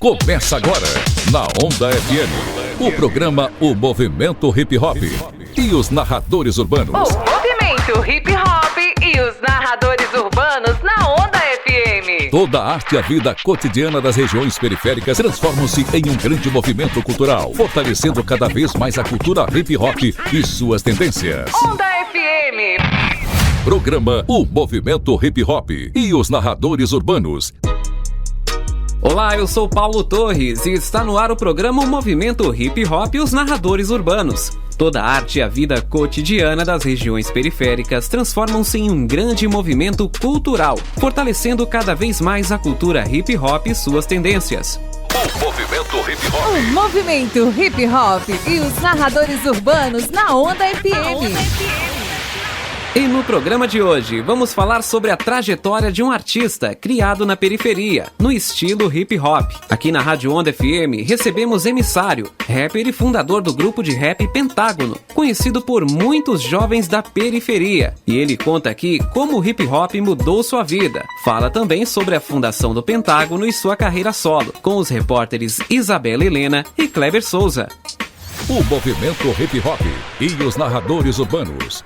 Começa agora, na Onda FM, o programa O Movimento Hip Hop e os narradores urbanos. O Movimento Hip Hop e os narradores urbanos na Onda FM. Toda a arte e a vida cotidiana das regiões periféricas transformam-se em um grande movimento cultural, fortalecendo cada vez mais a cultura hip hop e suas tendências. Onda FM. Programa O Movimento Hip Hop e os narradores urbanos. Olá, eu sou Paulo Torres e está no ar o programa O Movimento Hip Hop e os narradores urbanos. Toda a arte e a vida cotidiana das regiões periféricas transformam-se em um grande movimento cultural, fortalecendo cada vez mais a cultura hip hop e suas tendências. O Movimento Hip Hop. O Movimento Hip Hop e os narradores urbanos na Onda FM. E no programa de hoje, vamos falar sobre a trajetória de um artista criado na periferia, no estilo hip hop. Aqui na Rádio Onda FM, recebemos Emissário, rapper e fundador do grupo de rap Pentágono, conhecido por muitos jovens da periferia. E ele conta aqui como o hip hop mudou sua vida. Fala também sobre a fundação do Pentágono e sua carreira solo, com os repórteres Isabela Helena e Kleber Souza. O Movimento Hip Hop e os narradores urbanos.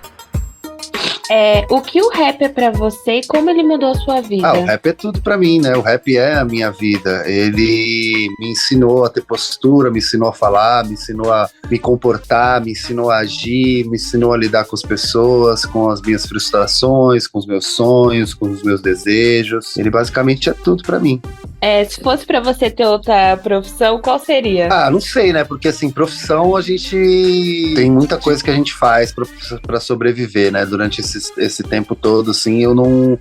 O que o rap é pra você e como ele mudou a sua vida? O rap é tudo pra mim, né? O rap é a minha vida. Ele me ensinou a ter postura, me ensinou a falar, me ensinou a me comportar, me ensinou a agir, me ensinou a lidar com as pessoas, com as minhas frustrações, com os meus sonhos, com os meus desejos. Ele basicamente é tudo pra mim. Se fosse pra você ter outra profissão, qual seria? Não sei, né? Porque assim, profissão a gente tem muita coisa que a gente faz pra sobreviver, né? Durante esse tempo todo, assim, eu não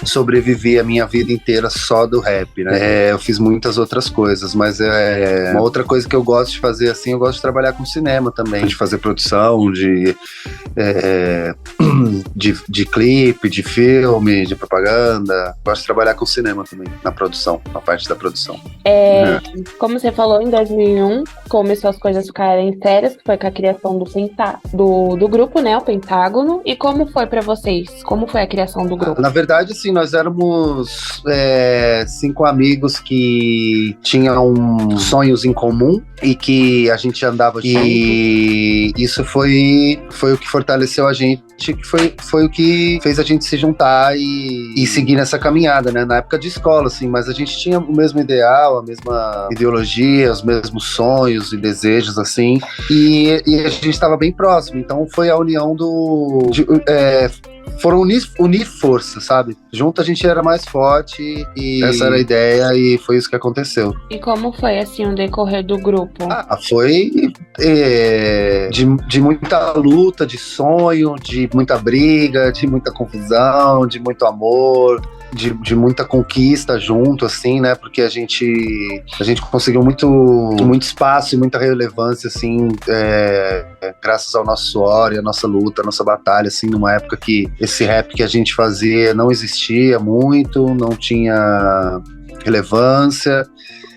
sobrevivi a minha vida inteira só do rap, né? Eu fiz muitas outras coisas, mas uma outra coisa que eu gosto de fazer, assim, eu gosto de trabalhar com cinema também, de fazer produção, de clipe, de filme, de propaganda. Gosto de trabalhar com cinema também, na produção, na parte da produção. Como você falou, em 2001 começou as coisas ficarem sérias, que foi com a criação do grupo, né, o Pentágono. E como foi pra vocês? Como foi a criação do grupo? Na verdade, assim, nós éramos 5 amigos que tinham sonhos em comum e que a gente andava junto. E isso foi o que fortaleceu a gente, que foi o que fez a gente se juntar e seguir nessa caminhada, né? Na época de escola, assim, mas a gente tinha o mesmo ideal, a mesma ideologia, os mesmos sonhos e desejos, assim, e a gente estava bem próximo, então foi a união foram unir força, sabe? Junto a gente era mais forte e essa era a ideia e foi isso que aconteceu. E como foi, assim, o decorrer do grupo? Foi de muita luta, de sonho, de muita briga, de muita confusão, de muito amor, de muita conquista junto, assim, né? Porque a gente conseguiu muito espaço e muita relevância, assim, graças ao nosso suor e a nossa luta, a nossa batalha, assim, numa época que esse rap que a gente fazia não existia muito, não tinha relevância,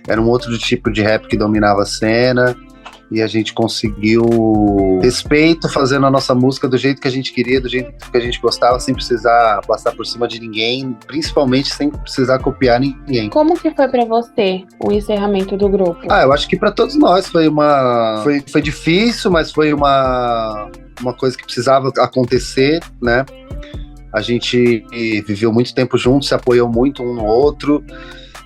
era um outro tipo de rap que dominava a cena. E a gente conseguiu respeito fazendo a nossa música do jeito que a gente queria, do jeito que a gente gostava, sem precisar passar por cima de ninguém, principalmente sem precisar copiar ninguém. Como que foi pra você o encerramento do grupo? Eu acho que pra todos nós foi difícil, mas foi uma coisa que precisava acontecer, né? A gente viveu muito tempo junto, se apoiou muito um no outro.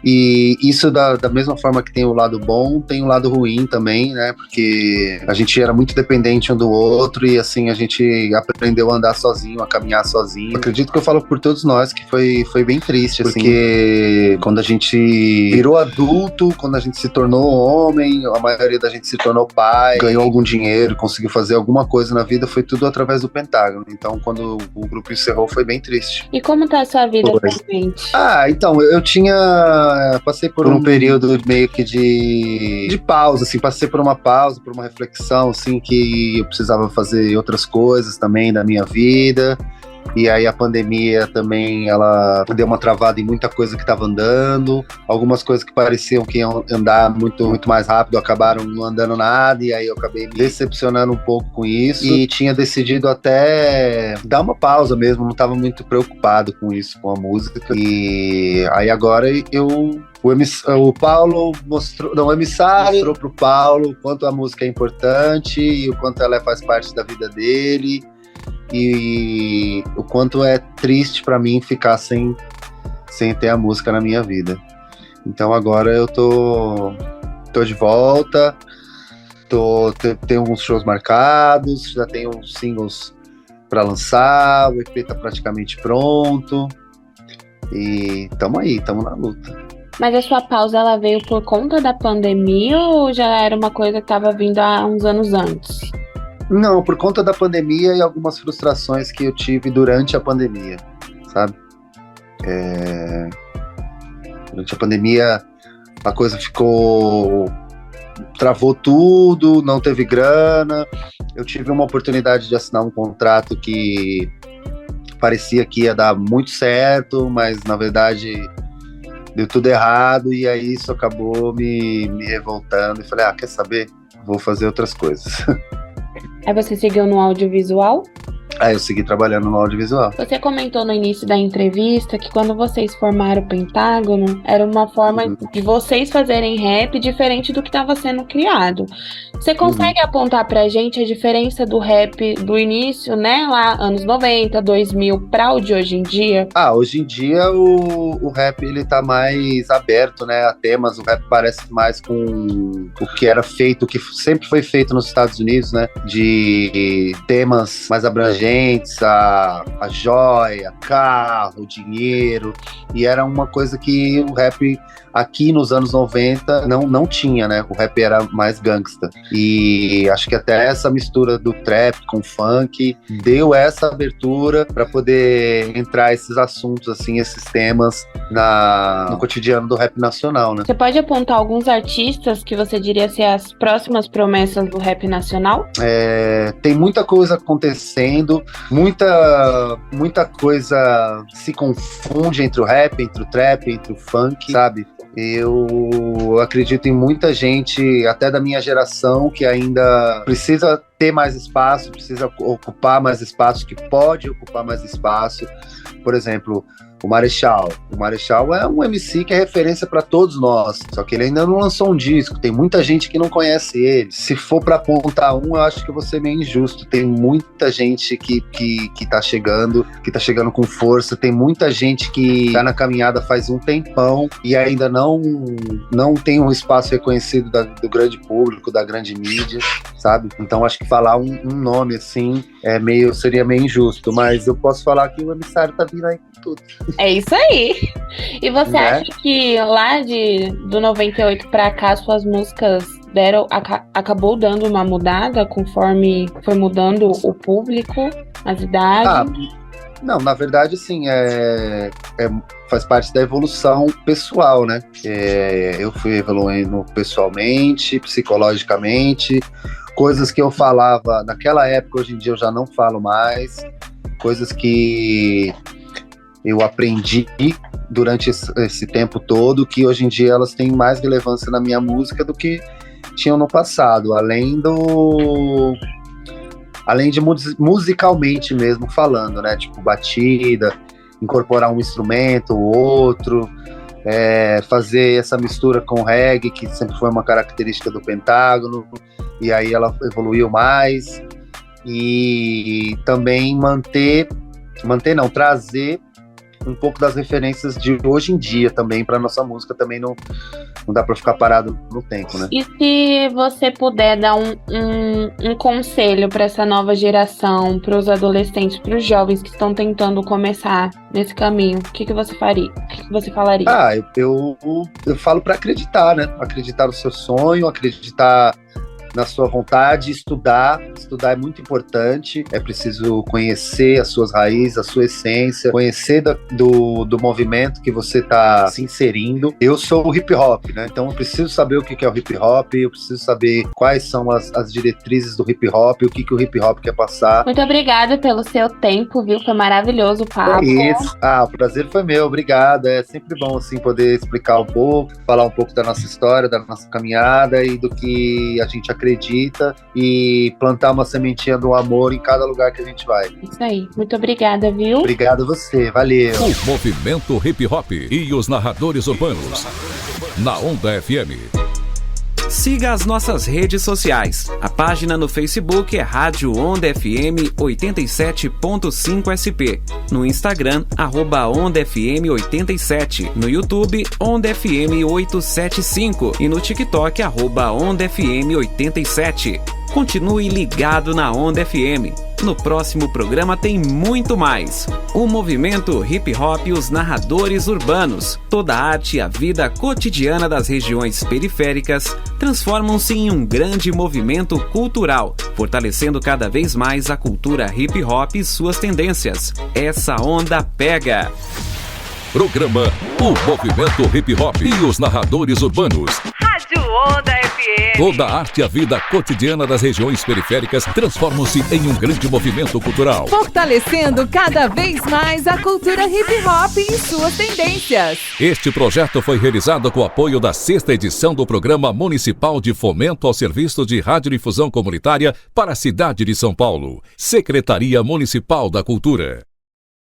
E isso da mesma forma que tem o lado bom, tem o lado ruim também, né? Porque a gente era muito dependente um do outro e assim, a gente aprendeu a andar sozinho, a caminhar sozinho. Eu acredito que eu falo por todos nós que foi bem triste, assim. Porque quando a gente virou adulto, quando a gente se tornou homem, a maioria da gente se tornou pai, ganhou algum dinheiro, conseguiu fazer alguma coisa na vida, foi tudo através do Pentágono. Então, quando o grupo encerrou, foi bem triste. E como tá a sua vida atualmente? Então, eu passei por um período meio que de pausa, assim, passei por uma pausa, por uma reflexão, assim, que eu precisava fazer outras coisas também da minha vida. E aí a pandemia também, ela deu uma travada em muita coisa que estava andando. Algumas coisas que pareciam que iam andar muito, muito mais rápido acabaram não andando nada. E aí eu acabei me decepcionando um pouco com isso. E tinha decidido até dar uma pausa mesmo, não estava muito preocupado com isso, com a música. E aí agora o Paulo mostrou, não, o emissário mostrou pro Paulo o quanto a música é importante e o quanto ela faz parte da vida dele e o quanto é triste pra mim ficar sem ter a música na minha vida. Então agora eu tô de volta, tenho alguns shows marcados, já tenho uns singles pra lançar, o EP tá praticamente pronto e tamo na luta. Mas a sua pausa, ela veio por conta da pandemia ou já era uma coisa que estava vindo há uns anos antes? Não, por conta da pandemia e algumas frustrações que eu tive durante a pandemia, sabe? Durante a pandemia a coisa travou tudo, não teve grana. Eu tive uma oportunidade de assinar um contrato que parecia que ia dar muito certo, mas na verdade deu tudo errado, e aí isso acabou me revoltando e falei, quer saber? Vou fazer outras coisas. Aí você seguiu no audiovisual? Aí eu segui trabalhando no audiovisual. Você comentou no início da entrevista que quando vocês formaram o Pentágono, era uma forma de vocês fazerem rap diferente do que estava sendo criado. Você consegue apontar pra gente a diferença do rap do início, né, lá, anos 90, 2000, pra o de hoje em dia? Hoje em dia o rap, ele tá mais aberto, né, a temas. O rap parece mais com o que era feito, o que sempre foi feito nos Estados Unidos, né, de temas mais abrangentes, a joia, carro, dinheiro, e era uma coisa que o rap aqui nos anos 90 não tinha, né? O rap era mais gangsta. E acho que até essa mistura do trap com funk deu essa abertura para poder entrar esses assuntos, assim, esses temas no cotidiano do rap nacional, né? Você pode apontar alguns artistas que você diria ser as próximas promessas do rap nacional? Tem muita coisa acontecendo, muita coisa se confunde entre o rap, entre o trap, entre o funk, sabe? Eu acredito em muita gente, até da minha geração, que ainda precisa ter mais espaço, precisa ocupar mais espaço, que pode ocupar mais espaço. Por exemplo, o Marechal. O Marechal é um MC que é referência para todos nós, só que ele ainda não lançou um disco, tem muita gente que não conhece ele. Se for para apontar eu acho que eu vou ser meio injusto. Tem muita gente que tá chegando com força, tem muita gente que tá na caminhada faz um tempão e ainda não tem um espaço reconhecido do grande público, da grande mídia, sabe? Então acho que falar um nome assim seria meio injusto, mas eu posso falar que o emissário tá vindo aí com tudo. É isso aí. E você acha que lá do 98 pra cá, suas músicas acabou dando uma mudada conforme foi mudando o público, as idades? Não, na verdade, assim, faz parte da evolução pessoal, né? Eu fui evoluindo pessoalmente, psicologicamente, coisas que eu falava naquela época, hoje em dia eu já não falo mais, coisas que eu aprendi durante esse tempo todo, que hoje em dia elas têm mais relevância na minha música do que tinham no passado, além de musicalmente mesmo falando, né? Tipo, batida, incorporar um instrumento, outro, fazer essa mistura com track, que sempre foi uma característica do Pentágono, e aí ela evoluiu mais, e também trazer um pouco das referências de hoje em dia também para nossa música, também não dá para ficar parado no tempo, né? E se você puder dar um conselho para essa nova geração, para os adolescentes, para os jovens que estão tentando começar nesse caminho, o que você faria? O que você falaria? Eu falo para acreditar, né? Acreditar no seu sonho, acreditar na sua vontade, estudar é muito importante, é preciso conhecer as suas raízes, a sua essência, conhecer do movimento que você está se inserindo. Eu sou o hip hop, né? Então eu preciso saber o que é o hip hop, eu preciso saber quais são as diretrizes do hip hop, o que o hip hop quer passar. Muito obrigada pelo seu tempo, viu? Foi maravilhoso o papo. É isso. O prazer foi meu, obrigado. É sempre bom, assim, poder explicar um pouco, falar um pouco da nossa história, da nossa caminhada e do que a gente acredita e plantar uma sementinha do amor em cada lugar que a gente vai. Isso aí. Muito obrigada, viu? Obrigado a você. Valeu. O movimento hip hop e os narradores urbanos. Na Onda FM. Siga as nossas redes sociais. A página no Facebook é Rádio Onda FM 87.5 SP. No Instagram, @OndaFM87. No YouTube, Onda FM 875. E no TikTok, @Onda FM 87. Continue ligado na Onda FM. No próximo programa tem muito mais. O movimento hip hop e os narradores urbanos. Toda a arte e a vida cotidiana das regiões periféricas transformam-se em um grande movimento cultural, fortalecendo cada vez mais a cultura hip hop e suas tendências. Essa onda pega. Programa O Movimento Hip Hop e os narradores urbanos. Rádio Onda FM. Toda a arte e a vida cotidiana das regiões periféricas transformam-se em um grande movimento cultural, Fortalecendo cada vez mais a cultura hip hop e suas tendências. Este projeto foi realizado com o apoio da 6ª edição do Programa Municipal de Fomento ao Serviço de Radiodifusão Comunitária para a cidade de São Paulo. Secretaria Municipal da Cultura.